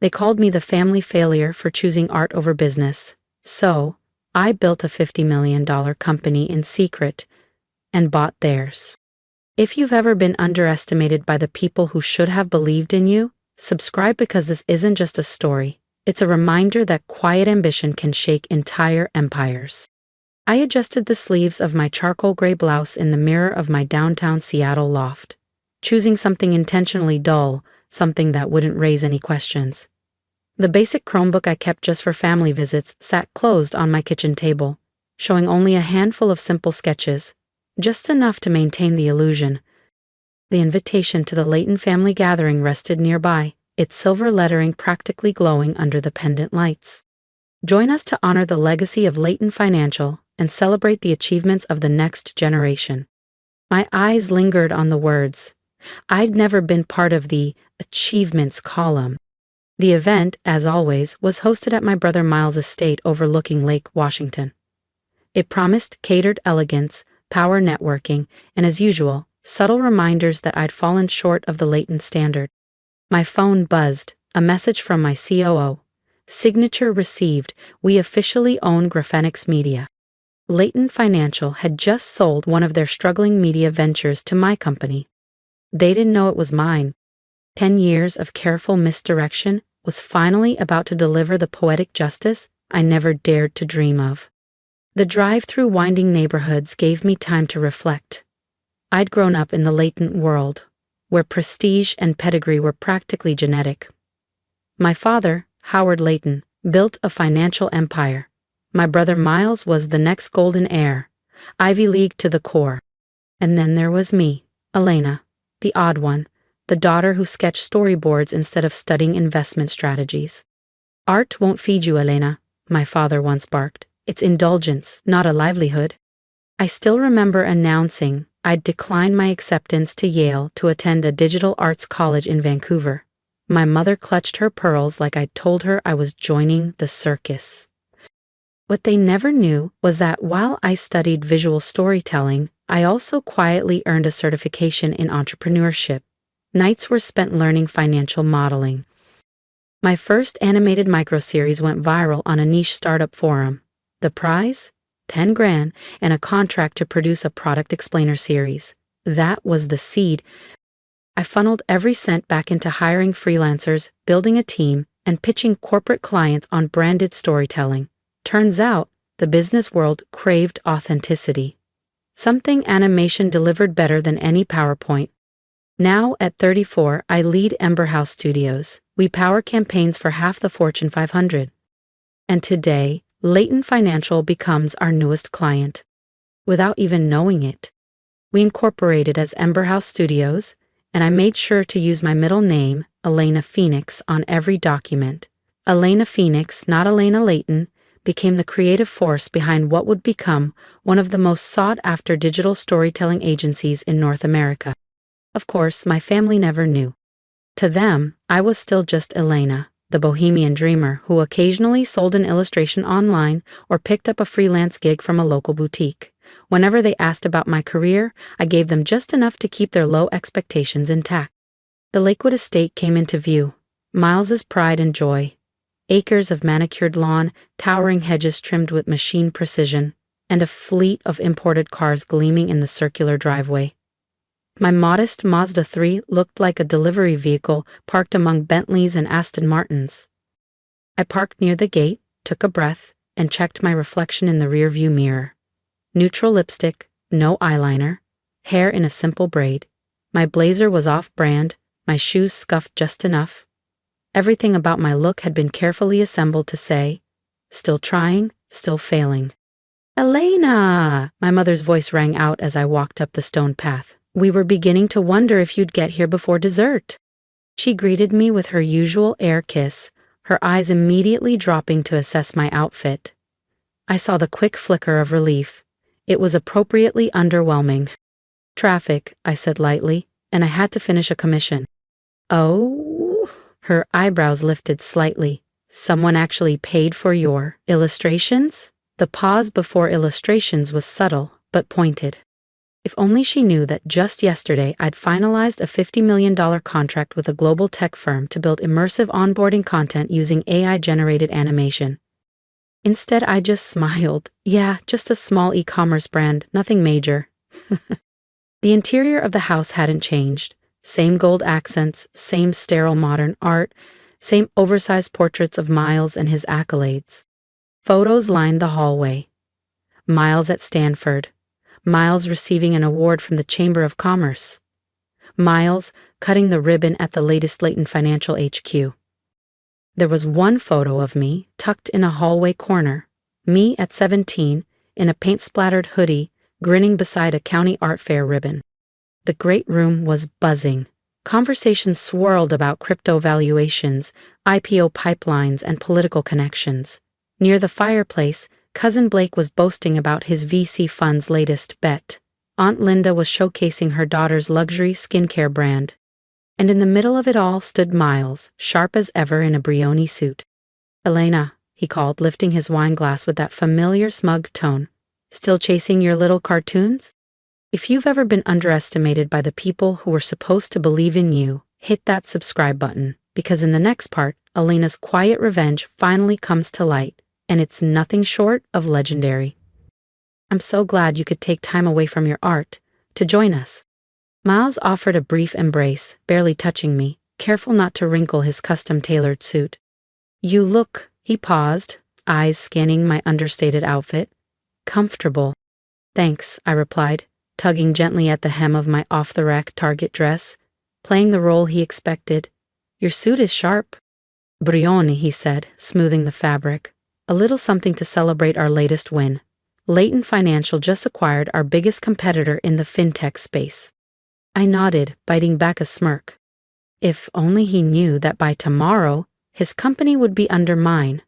They called me the family failure for choosing art over business. So, I built a $50 million company in secret and bought theirs. If you've ever been underestimated by the people who should have believed in you, subscribe, because this isn't just a story. It's a reminder that quiet ambition can shake entire empires. I adjusted the sleeves of my charcoal gray blouse in the mirror of my downtown Seattle loft, choosing something intentionally dull, something that wouldn't raise any questions. The basic Chromebook I kept just for family visits sat closed on my kitchen table, showing only a handful of simple sketches, just enough to maintain the illusion. The invitation to the Layton family gathering rested nearby, its silver lettering practically glowing under the pendant lights. Join us to honor the legacy of Layton Financial and celebrate the achievements of the next generation. My eyes lingered on the words. I'd never been part of the achievements column. The event, as always, was hosted at my brother Miles' estate overlooking Lake Washington. It promised catered elegance, power networking, and as usual, subtle reminders that I'd fallen short of the Layton standard. My phone buzzed, a message from my COO. Signature received, we officially own Graphenix Media. Layton Financial had just sold one of their struggling media ventures to my company. They didn't know it was mine. 10 years of careful misdirection was finally about to deliver the poetic justice I never dared to dream of. The drive through winding neighborhoods gave me time to reflect. I'd grown up in the Layton world, where prestige and pedigree were practically genetic. My father, Howard Layton, built a financial empire. My brother Miles was the next golden heir, Ivy League to the core. And then there was me, Elena, the odd one, the daughter who sketched storyboards instead of studying investment strategies. Art won't feed you, Elena, my father once barked. It's indulgence, not a livelihood. I still remember announcing I'd declined my acceptance to Yale to attend a digital arts college in Vancouver. My mother clutched her pearls like I'd told her I was joining the circus. What they never knew was that while I studied visual storytelling, I also quietly earned a certification in entrepreneurship. Nights were spent learning financial modeling. My first animated microseries went viral on a niche startup forum. The prize? 10 grand and a contract to produce a product explainer series. That was the seed. I funneled every cent back into hiring freelancers, building a team, and pitching corporate clients on branded storytelling. Turns out, the business world craved authenticity. Something animation delivered better than any PowerPoint. Now, at 34, I lead Ember House Studios. We power campaigns for half the Fortune 500. And today, Layton Financial becomes our newest client. Without even knowing it. We incorporated as Ember House Studios, and I made sure to use my middle name, Elena Phoenix, on every document. Elena Phoenix, not Elena Layton, became the creative force behind what would become one of the most sought-after digital storytelling agencies in North America. Of course, my family never knew. To them, I was still just Elena, the bohemian dreamer who occasionally sold an illustration online or picked up a freelance gig from a local boutique. Whenever they asked about my career, I gave them just enough to keep their low expectations intact. The Lakewood estate came into view, Miles's pride and joy. Acres of manicured lawn, towering hedges trimmed with machine precision, and a fleet of imported cars gleaming in the circular driveway. My modest Mazda 3 looked like a delivery vehicle parked among Bentleys and Aston Martins. I parked near the gate, took a breath, and checked my reflection in the rearview mirror. Neutral lipstick, no eyeliner, hair in a simple braid. My blazer was off-brand, my shoes scuffed just enough. Everything about my look had been carefully assembled to say, still trying, still failing. Elena! My mother's voice rang out as I walked up the stone path. We were beginning to wonder if you'd get here before dessert. She greeted me with her usual air kiss, her eyes immediately dropping to assess my outfit. I saw the quick flicker of relief. It was appropriately underwhelming. Traffic, I said lightly, and I had to finish a commission. Oh? Her eyebrows lifted slightly. Someone actually paid for your illustrations? The pause before illustrations was subtle, but pointed. If only she knew that just yesterday I'd finalized a $50 million contract with a global tech firm to build immersive onboarding content using AI-generated animation. Instead, I just smiled. Yeah, just a small e-commerce brand, nothing major. The interior of the house hadn't changed. Same gold accents, same sterile modern art, same oversized portraits of Miles and his accolades. Photos lined the hallway. Miles at Stanford. Miles receiving an award from the Chamber of Commerce. Miles cutting the ribbon at the latest Leighton Financial HQ. There was one photo of me tucked in a hallway corner, me at 17, in a paint-splattered hoodie, grinning beside a county art fair ribbon. The great room was buzzing. Conversations swirled about crypto valuations, IPO pipelines, and political connections. Near the fireplace, Cousin Blake was boasting about his VC fund's latest bet. Aunt Linda was showcasing her daughter's luxury skincare brand. And in the middle of it all stood Miles, sharp as ever in a Brioni suit. "Elena," he called, lifting his wine glass with that familiar smug tone. "Still chasing your little cartoons? If you've ever been underestimated by the people who were supposed to believe in you, hit that subscribe button, because in the next part, Elena's quiet revenge finally comes to light, and it's nothing short of legendary. I'm so glad you could take time away from your art to join us." Miles offered a brief embrace, barely touching me, careful not to wrinkle his custom-tailored suit. "You look," he paused, eyes scanning my understated outfit, "comfortable." "Thanks," I replied, tugging gently at the hem of my off-the-rack Target dress, playing the role he expected. "Your suit is sharp." "Brioni," he said, smoothing the fabric. "A little something to celebrate our latest win. Leighton Financial just acquired our biggest competitor in the fintech space." I nodded, biting back a smirk. If only he knew that by tomorrow, his company would be under mine.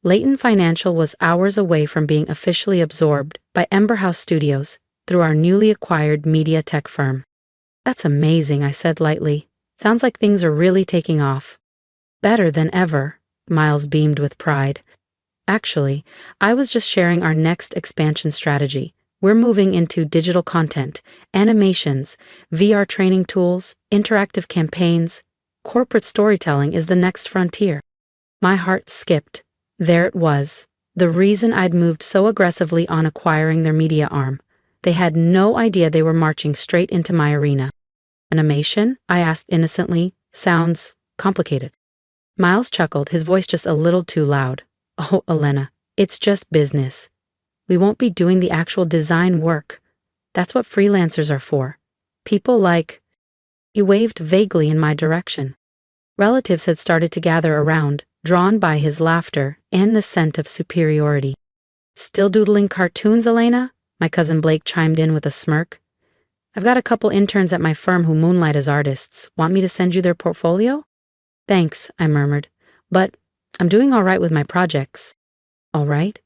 Leighton Financial was hours away from being officially absorbed by Ember House Studios through our newly acquired media tech firm. "That's amazing," I said lightly. "Sounds like things are really taking off." "Better than ever," Miles beamed with pride. "Actually, I was just sharing our next expansion strategy. We're moving into digital content, animations, VR training tools, interactive campaigns. Corporate storytelling is the next frontier." My heart skipped. There it was, the reason I'd moved so aggressively on acquiring their media arm. They had no idea they were marching straight into my arena. "Animation?" I asked innocently. "Sounds complicated." Miles chuckled, his voice just a little too loud. "Oh, Elena, it's just business. We won't be doing the actual design work. That's what freelancers are for. People like—" He waved vaguely in my direction. Relatives had started to gather around, drawn by his laughter and the scent of superiority. "Still doodling cartoons, Elena?" My cousin Blake chimed in with a smirk. "I've got a couple interns at my firm who moonlight as artists. Want me to send you their portfolio?" "Thanks," I murmured. "But I'm doing all right with my projects." "All right?"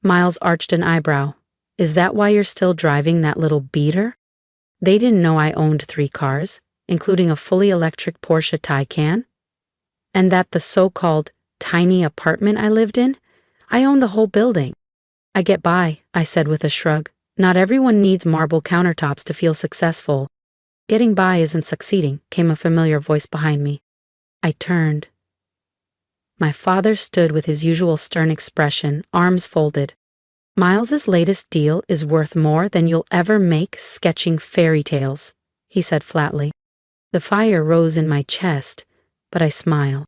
Miles arched an eyebrow. "Is that why you're still driving that little beater?" They didn't know I owned 3 cars, including a fully electric Porsche Taycan. And that the so-called tiny apartment I lived in, I owned the whole building. "I get by," I said with a shrug. "Not everyone needs marble countertops to feel successful." "Getting by isn't succeeding," came a familiar voice behind me. I turned. My father stood with his usual stern expression, arms folded. "Miles's latest deal is worth more than you'll ever make sketching fairy tales," he said flatly. The fire rose in my chest, but I smiled.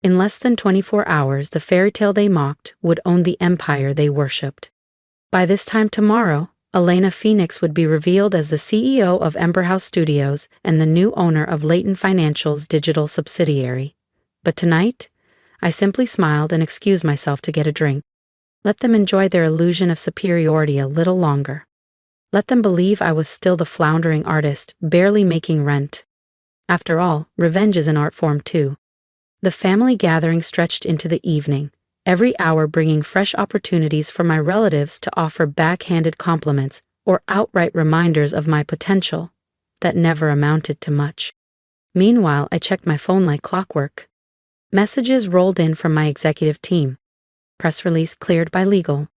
In less than 24 hours, the fairy tale they mocked would own the empire they worshipped. By this time tomorrow, Elena Phoenix would be revealed as the CEO of Ember House Studios and the new owner of Leighton Financial's digital subsidiary. But tonight, I simply smiled and excused myself to get a drink. Let them enjoy their illusion of superiority a little longer. Let them believe I was still the floundering artist, barely making rent. After all, revenge is an art form too. The family gathering stretched into the evening, every hour bringing fresh opportunities for my relatives to offer backhanded compliments or outright reminders of my potential that never amounted to much. Meanwhile, I checked my phone like clockwork. Messages rolled in from my executive team. Press release cleared by legal.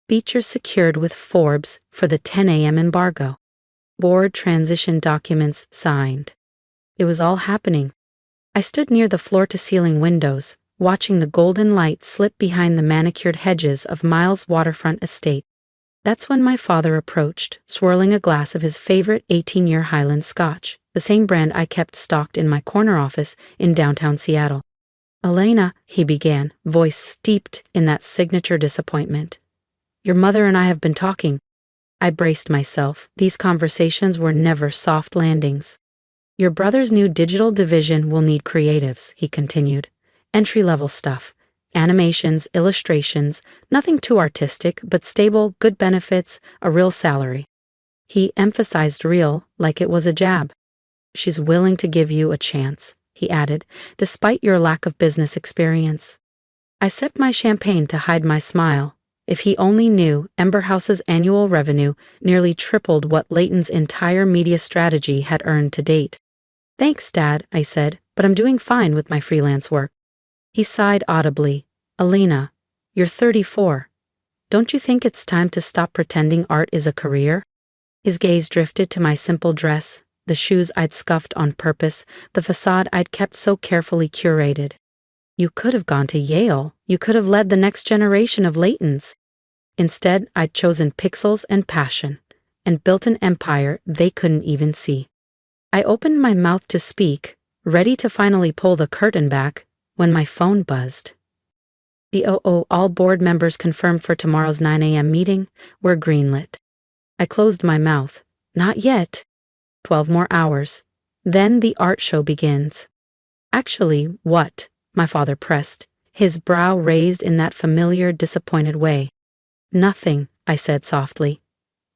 Features secured with Forbes for the 10 a.m. embargo. Board transition documents signed. It was all happening. I stood near the floor-to-ceiling windows, watching the golden light slip behind the manicured hedges of Miles' waterfront estate. That's when my father approached, swirling a glass of his favorite 18-year Highland Scotch, the same brand I kept stocked in my corner office in downtown Seattle. "Elena," he began, voice steeped in that signature disappointment. "Your mother and I have been talking." I braced myself. These conversations were never soft landings. "Your brother's new digital division will need creatives," he continued. "Entry-level stuff. Animations, illustrations, nothing too artistic, but stable, good benefits, a real salary." He emphasized real, like it was a jab. "She's willing to give you a chance," he added, "despite your lack of business experience." I sipped my champagne to hide my smile. If he only knew, Ember House's annual revenue nearly tripled what Leighton's entire media strategy had earned to date. "Thanks, Dad," I said, "but I'm doing fine with my freelance work." He sighed audibly. "Elena, you're 34. Don't you think it's time to stop pretending art is a career?" His gaze drifted to my simple dress, the shoes I'd scuffed on purpose, the facade I'd kept so carefully curated. "You could have gone to Yale. You could have led the next generation of Leightons." Instead, I'd chosen pixels and passion, and built an empire they couldn't even see. I opened my mouth to speak, ready to finally pull the curtain back, when my phone buzzed. All board members confirmed for tomorrow's 9 a.m. meeting. We're greenlit." I closed my mouth. "Not yet. 12 more hours. Then the art show begins." "Actually, what?" my father pressed, his brow raised in that familiar, disappointed way. "Nothing," I said softly.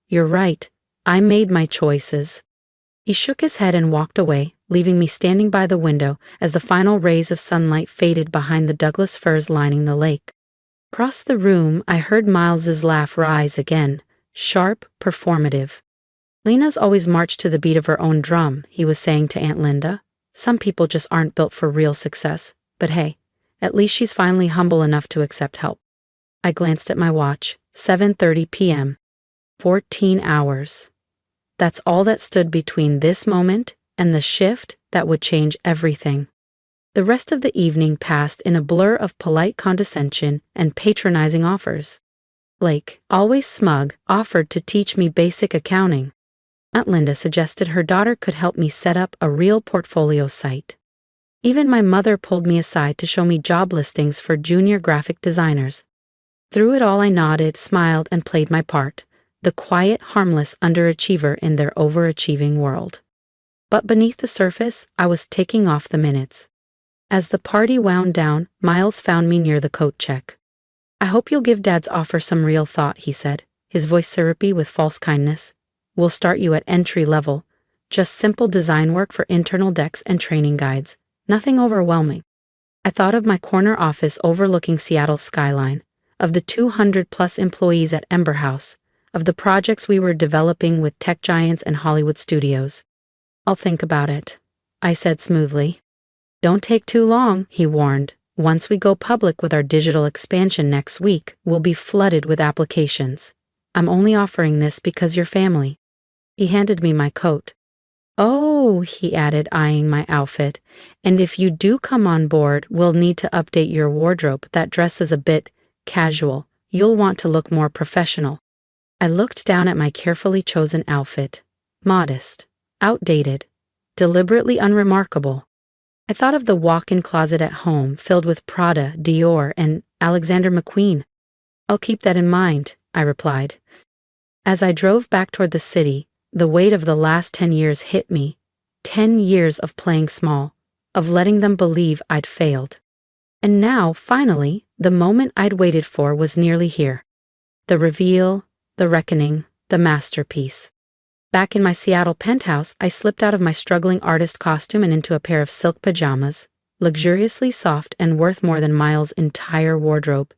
"You're right. I made my choices." He shook his head and walked away, leaving me standing by the window as the final rays of sunlight faded behind the Douglas firs lining the lake. Across the room, I heard Miles's laugh rise again, sharp, performative. "Lena's always marched to the beat of her own drum," he was saying to Aunt Linda. "Some people just aren't built for real success. But hey, at least she's finally humble enough to accept help." I glanced at my watch. 7:30 p.m. 14 hours. That's all that stood between this moment and the shift that would change everything. The rest of the evening passed in a blur of polite condescension and patronizing offers. Blake, always smug, offered to teach me basic accounting. Aunt Linda suggested her daughter could help me set up a real portfolio site. Even my mother pulled me aside to show me job listings for junior graphic designers. Through it all I nodded, smiled, and played my part, the quiet, harmless underachiever in their overachieving world. But beneath the surface, I was ticking off the minutes. As the party wound down, Miles found me near the coat check. "I hope you'll give Dad's offer some real thought," he said, his voice syrupy with false kindness. "We'll start you at entry level, just simple design work for internal decks and training guides, nothing overwhelming." I thought of my corner office overlooking Seattle's skyline, of the 200-plus employees at Ember House, of the projects we were developing with tech giants and Hollywood studios. "I'll think about it," I said smoothly. "Don't take too long," he warned. "Once we go public with our digital expansion next week, we'll be flooded with applications. I'm only offering this because you're family." He handed me my coat. "Oh," he added, eyeing my outfit, "and if you do come on board, we'll need to update your wardrobe. That dress is a bit casual. You'll want to look more professional." I looked down at my carefully chosen outfit. Modest, outdated, deliberately unremarkable. I thought of the walk-in closet at home filled with Prada, Dior, and Alexander McQueen. "I'll keep that in mind," I replied. As I drove back toward the city, the weight of the last 10 years hit me. 10 years of playing small, of letting them believe I'd failed. And now, finally, the moment I'd waited for was nearly here. The reveal, the reckoning, the masterpiece. Back in my Seattle penthouse, I slipped out of my struggling artist costume and into a pair of silk pajamas, luxuriously soft and worth more than Miles' entire wardrobe,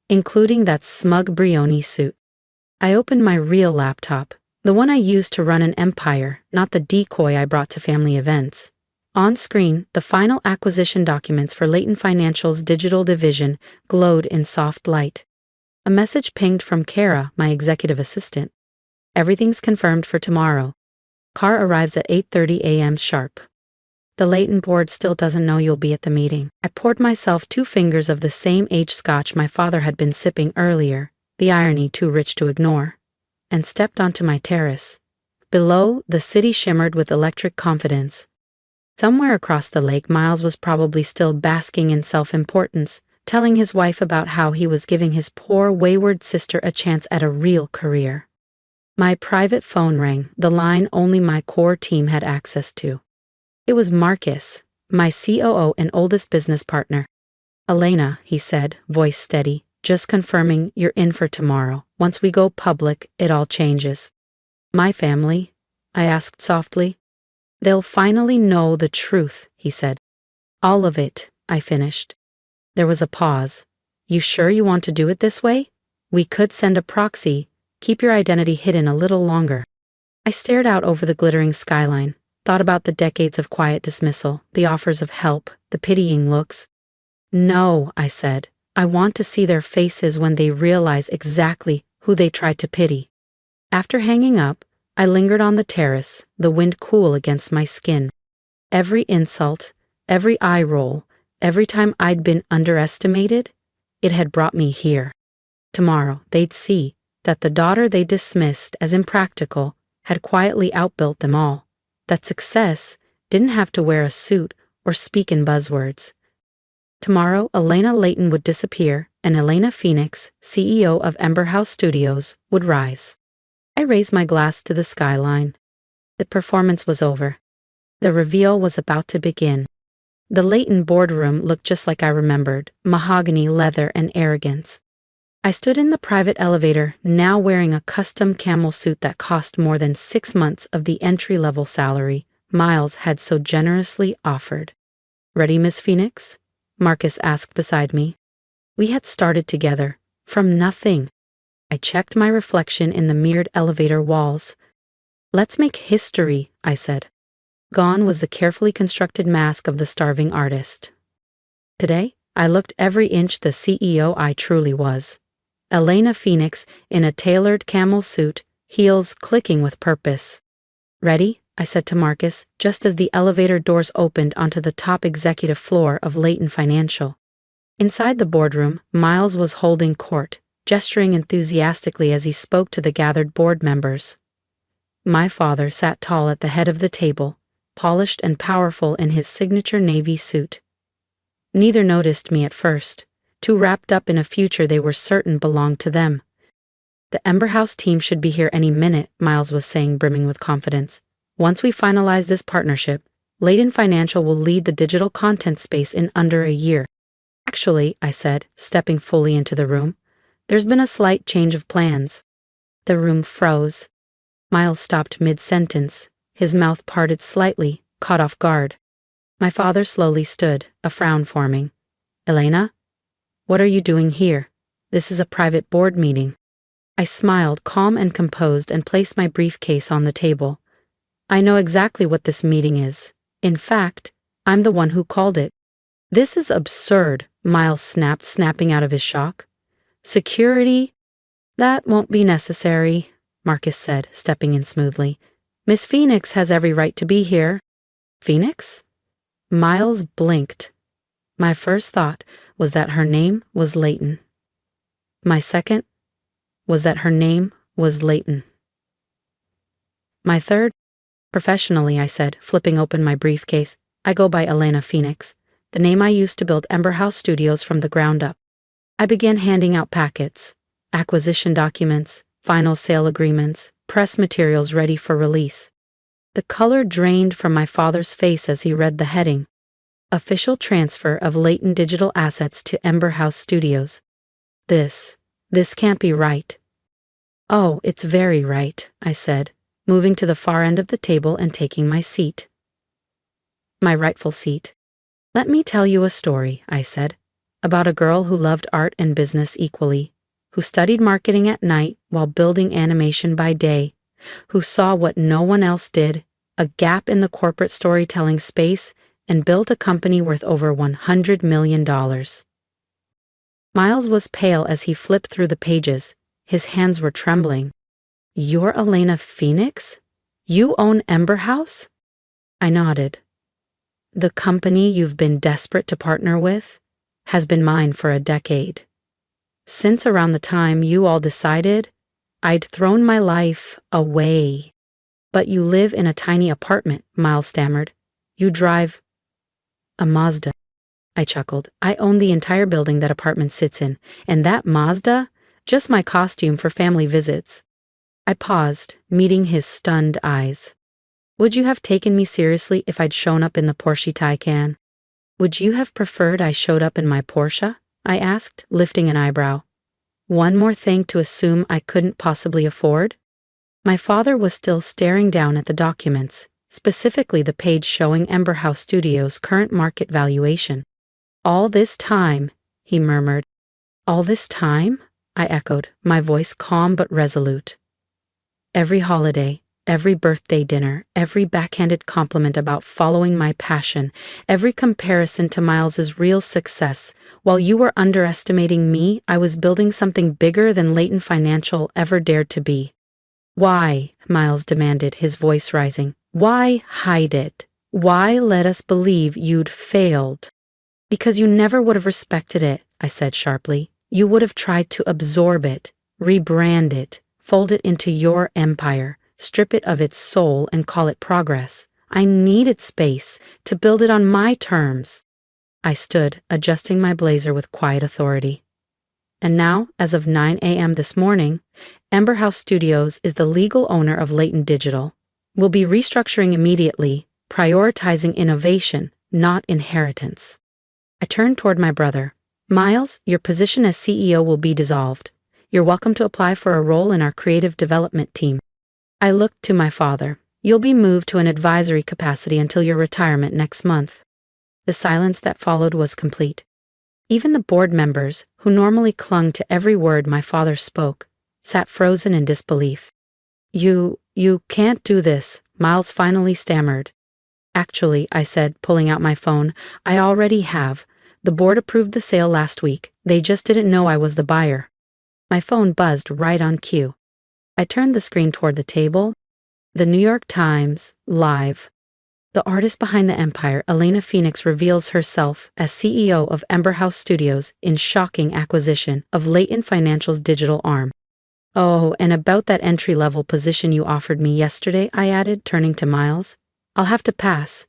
including that smug Brioni suit. I opened my real laptop, the one I used to run an empire, not the decoy I brought to family events. On screen, the final acquisition documents for Leighton Financial's digital division glowed in soft light. A message pinged from Kara, my executive assistant. "Everything's confirmed for tomorrow." Car arrives at 8:30 a.m. sharp. The Leighton board still doesn't know you'll be at the meeting. I poured myself 2 fingers of the same aged scotch my father had been sipping earlier, the irony too rich to ignore, and stepped onto my terrace. Below, the city shimmered with electric confidence. Somewhere across the lake, Miles was probably still basking in self-importance, telling his wife about how he was giving his poor, wayward sister a chance at a real career. My private phone rang, the line only my core team had access to. It was Marcus, my COO and oldest business partner. "Elena," he said, voice steady, "just confirming you're in for tomorrow. Once we go public, it all changes." "My family?" I asked softly. "They'll finally know the truth," he said. "All of it," I finished. There was a pause. "You sure you want to do it this way? We could send a proxy. Keep your identity hidden a little longer." I stared out over the glittering skyline, thought about the decades of quiet dismissal, the offers of help, the pitying looks. "No," I said. "I want to see their faces when they realize exactly who they tried to pity." After hanging up, I lingered on the terrace, the wind cool against my skin. Every insult, every eye roll, every time I'd been underestimated, it had brought me here. Tomorrow, they'd see that the daughter they dismissed as impractical had quietly outbuilt them all, that success didn't have to wear a suit or speak in buzzwords. Tomorrow, Elena Leighton would disappear, and Elena Phoenix, CEO of Ember House Studios, would rise. I raised my glass to the skyline. The performance was over. The reveal was about to begin. The Leighton boardroom looked just like I remembered, mahogany, leather, and arrogance. I stood in the private elevator, now wearing a custom camel suit that cost more than 6 months of the entry-level salary Miles had so generously offered. "Ready, Miss Phoenix?" Marcus asked beside me. We had started together, from nothing. I checked my reflection in the mirrored elevator walls. "Let's make history," I said. Gone was the carefully constructed mask of the starving artist. Today, I looked every inch the CEO I truly was. Elena Phoenix in a tailored camel suit, heels clicking with purpose. "Ready?" I said to Marcus, just as the elevator doors opened onto the top executive floor of Leighton Financial. Inside the boardroom, Miles was holding court, gesturing enthusiastically as he spoke to the gathered board members. My father sat tall at the head of the table, polished and powerful in his signature navy suit. Neither noticed me at first, too wrapped up in a future they were certain belonged to them. "The Ember House team should be here any minute," Miles was saying, brimming with confidence. "Once we finalize this partnership, Leighton Financial will lead the digital content space in under a year." "Actually," I said, stepping fully into the room, "there's been a slight change of plans." The room froze. Miles stopped mid-sentence, his mouth parted slightly, caught off guard. My father slowly stood, a frown forming. "Elena? What are you doing here? This is a private board meeting." I smiled, calm and composed, and placed my briefcase on the table. "I know exactly what this meeting is. In fact, I'm the one who called it." "This is absurd," Miles snapped, snapping out of his shock. "Security? That won't be necessary," Marcus said, stepping in smoothly. "Miss Phoenix has every right to be here." "Phoenix?" Miles blinked. My first thought was that her name was Leighton. My second was that her name was Leighton. My third, "Professionally," I said, flipping open my briefcase, "I go by Elena Phoenix, the name I used to build Ember House Studios from the ground up." I began handing out packets, acquisition documents, final sale agreements, press materials ready for release. The color drained from my father's face as he read the heading. "Official transfer of Leighton digital assets to Ember House Studios." This can't be right." "Oh, it's very right," I said, moving to the far end of the table and taking my seat. My rightful seat. "Let me tell you a story," I said, "about a girl who loved art and business equally, who studied marketing at night while building animation by day, who saw what no one else did, a gap in the corporate storytelling space, and built a company worth over $100 million. Miles was pale as he flipped through the pages. His hands were trembling. "You're Elena Phoenix? You own Ember House? I nodded. The company you've been desperate to partner with has been mine for a decade. Since around the time you all decided I'd thrown my life away. But you live in a tiny apartment, Miles stammered. You drive a Mazda. I chuckled. I own the entire building that apartment sits in, and that Mazda, just my costume for family visits. I paused, meeting his stunned eyes. Would you have taken me seriously if I'd shown up in the Porsche Taycan? Would you have preferred I showed up in my Porsche? I asked, lifting an eyebrow. One more thing to assume I couldn't possibly afford? My father was still staring down at the documents, specifically the page showing Ember House Studios' current market valuation. All this time, he murmured. All this time? I echoed, my voice calm but resolute. Every holiday, every birthday dinner, every backhanded compliment about following my passion, every comparison to Miles's real success. While you were underestimating me, I was building something bigger than Leighton Financial ever dared to be. Why? Miles demanded, his voice rising. Why hide it? Why let us believe you'd failed? Because you never would have respected it, I said sharply. You would have tried to absorb it, rebrand it, fold it into your empire, strip it of its soul and call it progress. I needed space to build it on my terms. I stood, adjusting my blazer with quiet authority. And now, as of 9 a.m. this morning, Ember House Studios is the legal owner of Leighton Digital. We'll be restructuring immediately, prioritizing innovation, not inheritance. I turned toward my brother. Miles, your position as CEO will be dissolved. You're welcome to apply for a role in our creative development team. I looked to my father. You'll be moved to an advisory capacity until your retirement next month. The silence that followed was complete. Even the board members, who normally clung to every word my father spoke, sat frozen in disbelief. You can't do this, Miles finally stammered. Actually, I said, pulling out my phone, I already have. The board approved the sale last week. They just didn't know I was the buyer. My phone buzzed right on cue. I turned the screen toward the table. The New York Times, live. The artist behind the empire, Elena Phoenix, reveals herself as CEO of Ember House Studios in shocking acquisition of Leighton Financial's digital arm. Oh, and about that entry-level position you offered me yesterday, I added, turning to Miles. I'll have to pass.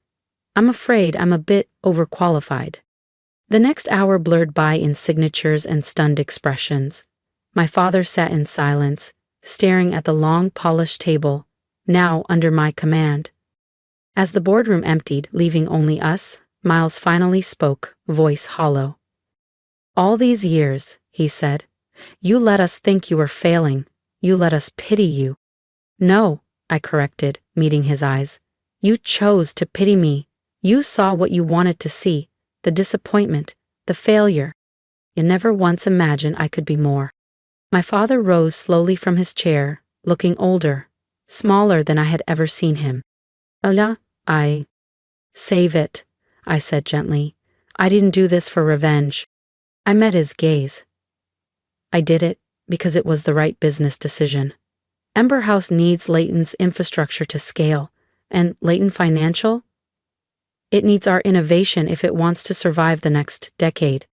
I'm afraid I'm a bit overqualified. The next hour blurred by in signatures and stunned expressions. My father sat in silence, staring at the long, polished table, now under my command. As the boardroom emptied, leaving only us, Miles finally spoke, voice hollow. All these years, he said, you let us think you were failing. You let us pity you. No, I corrected, meeting his eyes. You chose to pity me. You saw what you wanted to see, the disappointment, the failure. You never once imagined I could be more. My father rose slowly from his chair, looking older, smaller than I had ever seen him. Ella, save it, I said gently. I didn't do this for revenge. I met his gaze. I did it because it was the right business decision. Ember House needs Leighton's infrastructure to scale, and Leighton Financial? It needs our innovation if it wants to survive the next decade.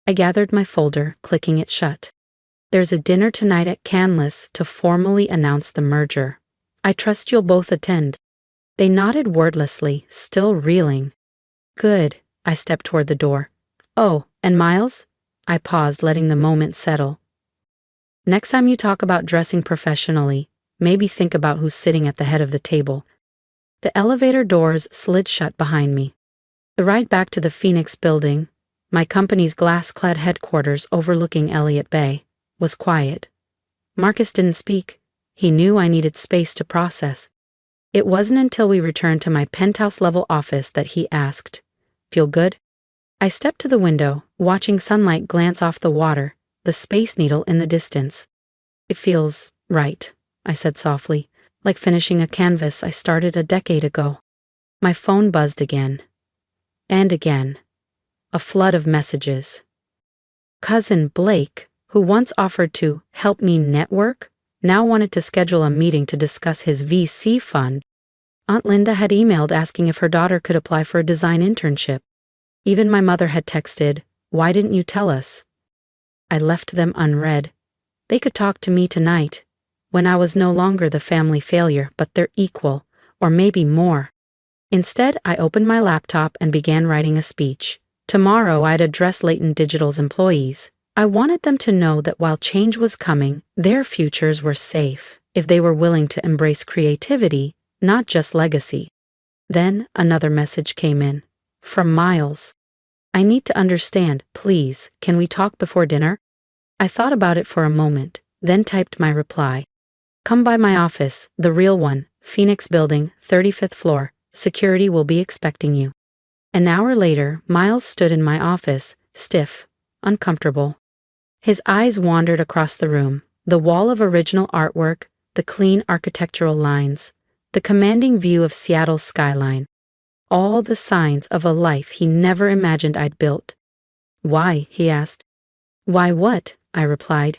I gathered my folder, clicking it shut. There's a dinner tonight at Canlis to formally announce the merger. I trust you'll both attend. They nodded wordlessly, still reeling. Good. I stepped toward the door. Oh, and Miles? I paused, letting the moment settle. Next time you talk about dressing professionally, maybe think about who's sitting at the head of the table. The elevator doors slid shut behind me. The ride back to the Phoenix building, my company's glass-clad headquarters overlooking Elliott Bay, was quiet. Marcus didn't speak. He knew I needed space to process. It wasn't until we returned to my penthouse-level office that he asked, "Feel good?" I stepped to the window, watching sunlight glance off the water, the Space Needle in the distance. "It feels right," I said softly, "like finishing a canvas I started a decade ago." My phone buzzed again. And again. A flood of messages. Cousin Blake, who once offered to help me network, now wanted to schedule a meeting to discuss his VC fund. Aunt Linda had emailed asking if her daughter could apply for a design internship. Even my mother had texted, "Why didn't you tell us?" I left them unread. They could talk to me tonight, when I was no longer the family failure but their equal, or maybe more. Instead, I opened my laptop and began writing a speech. Tomorrow I'd address Latent Digital's employees. I wanted them to know that while change was coming, their futures were safe, if they were willing to embrace creativity, not just legacy. Then another message came in. From Miles. "I need to understand, please, can we talk before dinner?" I thought about it for a moment, then typed my reply. "Come by my office, the real one, Phoenix Building, 35th floor. Security will be expecting you." An hour later, Miles stood in my office, stiff, uncomfortable. His eyes wandered across the room, the wall of original artwork, the clean architectural lines, the commanding view of Seattle's skyline. All the signs of a life he never imagined I'd built. "Why?" he asked. "Why what?" I replied.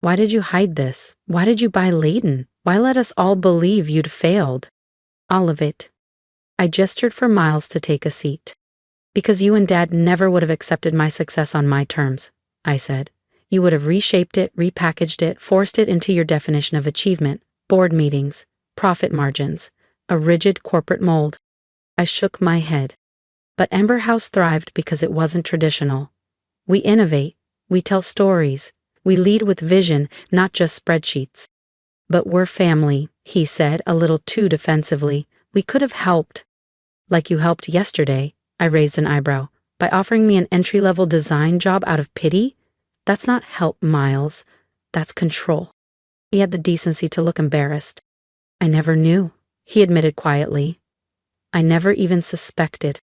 "Why did you hide this? Why did you buy Layton? Why let us all believe you'd failed?" "All of it." I gestured for Miles to take a seat. "Because you and Dad never would have accepted my success on my terms," I said. "You would have reshaped it, repackaged it, forced it into your definition of achievement, board meetings, profit margins, a rigid corporate mold." I shook my head. But Ember House thrived because it wasn't traditional. We innovate, we tell stories, we lead with vision, not just spreadsheets. "But we're family," he said a little too defensively. "We could have helped." "Like you helped yesterday," I raised an eyebrow, "by offering me an entry-level design job out of pity? That's not help, Miles. That's control." He had the decency to look embarrassed. "I never knew," he admitted quietly. "I never even suspected."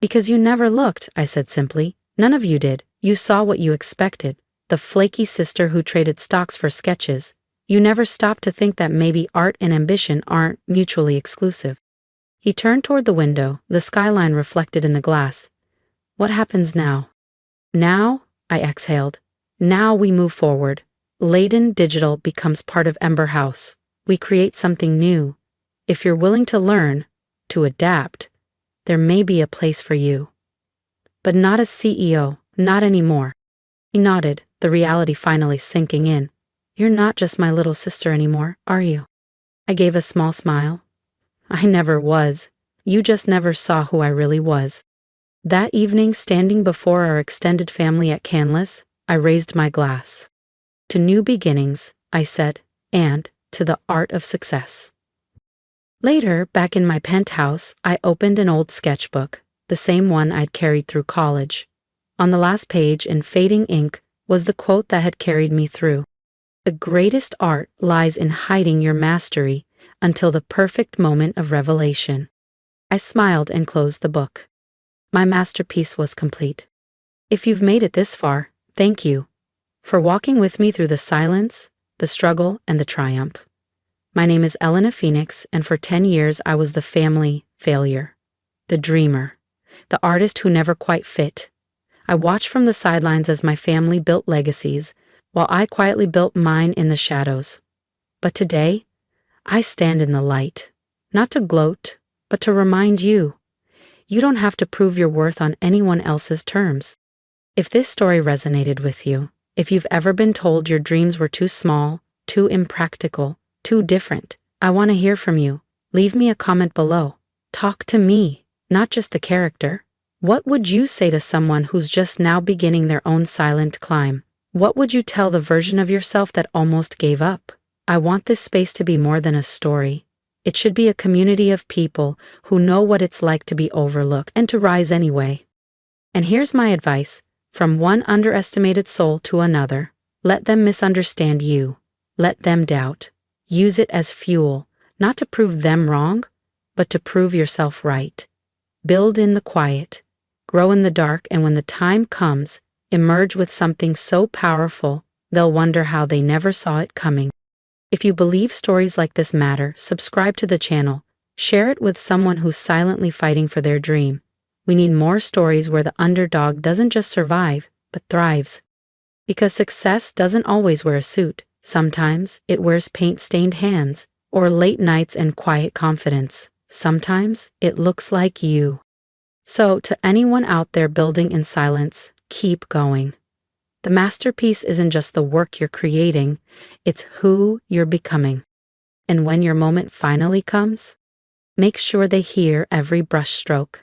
"Because you never looked," I said simply. "None of you did. You saw what you expected. The flaky sister who traded stocks for sketches. You never stopped to think that maybe art and ambition aren't mutually exclusive." He turned toward the window, the skyline reflected in the glass. "What happens now?" "Now," I exhaled. "Now we move forward. Layton Digital becomes part of Ember House. We create something new. If you're willing to learn, to adapt, there may be a place for you. But not as CEO, not anymore." He nodded, the reality finally sinking in. "You're not just my little sister anymore, are you?" I gave a small smile. "I never was. You just never saw who I really was." That evening, standing before our extended family at Canlis, I raised my glass. "To new beginnings," I said, "and to the art of success." Later, back in my penthouse, I opened an old sketchbook, the same one I'd carried through college. On the last page, in fading ink, was the quote that had carried me through. "The greatest art lies in hiding your mastery until the perfect moment of revelation." I smiled and closed the book. My masterpiece was complete. If you've made it this far, thank you for walking with me through the silence, the struggle, and the triumph. My name is Elena Phoenix, and for 10 years I was the family failure, the dreamer, the artist who never quite fit. I watched from the sidelines as my family built legacies, while I quietly built mine in the shadows. But today, I stand in the light, not to gloat, but to remind you, you don't have to prove your worth on anyone else's terms. If this story resonated with you, if you've ever been told your dreams were too small, too impractical, too different, I want to hear from you. Leave me a comment below. Talk to me, not just the character. What would you say to someone who's just now beginning their own silent climb? What would you tell the version of yourself that almost gave up? I want this space to be more than a story. It should be a community of people who know what it's like to be overlooked and to rise anyway. And here's my advice, from one underestimated soul to another. Let them misunderstand you. Let them doubt. Use it as fuel, not to prove them wrong, but to prove yourself right. Build in the quiet. Grow in the dark, and when the time comes, emerge with something so powerful, they'll wonder how they never saw it coming. If you believe stories like this matter, subscribe to the channel. Share it with someone who's silently fighting for their dream. We need more stories where the underdog doesn't just survive, but thrives. Because success doesn't always wear a suit. Sometimes it wears paint-stained hands, or late nights and quiet confidence. Sometimes it looks like you. So, to anyone out there building in silence, keep going. The masterpiece isn't just the work you're creating, it's who you're becoming. And when your moment finally comes, make sure they hear every brushstroke.